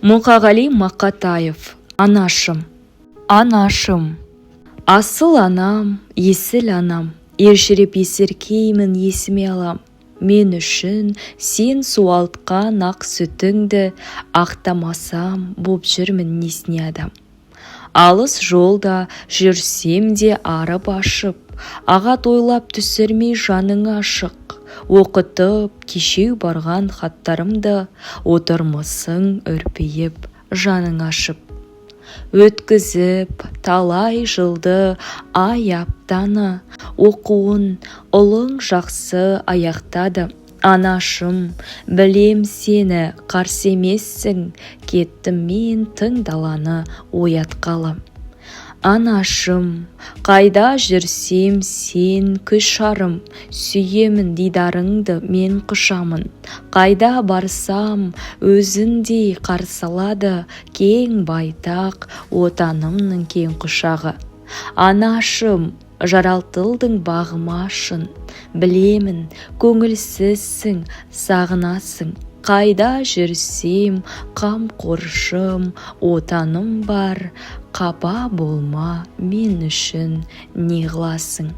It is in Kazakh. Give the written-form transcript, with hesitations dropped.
Мұқағали Мақатаев. Анашым. Анашым. Асыл анам, есіл анам, ежіреп есіркеймін есіме алам. Мен үшін сен суалтқан ақ сүтіңді ақтамасам боп жүрмін несіне адам. Алыс жолда жүрсем де арып ашып, ағат ойлап түсірмей жаның ашық. Оқытып кешеу барған хаттарымды отырмысың үрпейіп жаның ашып. Өткізіп талай жылды ай аптаны, оқуын ұлың жақсы аяқтады. Анашым, білем сені қарсы емессің, кеттім мен тың даланы оятқалы. Анашым, қайда жүрсем сен күш жарым, сүйемін дидарыңды мен құшамын. Қайда барсам өзіндей қарсы алады, кең байтақ отанымның кең құшағы. Анашым, жаралтылдың бағыма шын, білемін көңілсізсің, сағынасың. Қайда жүрсем қамқоршым, отаным бар, қапа болма мен үшін не қыласың.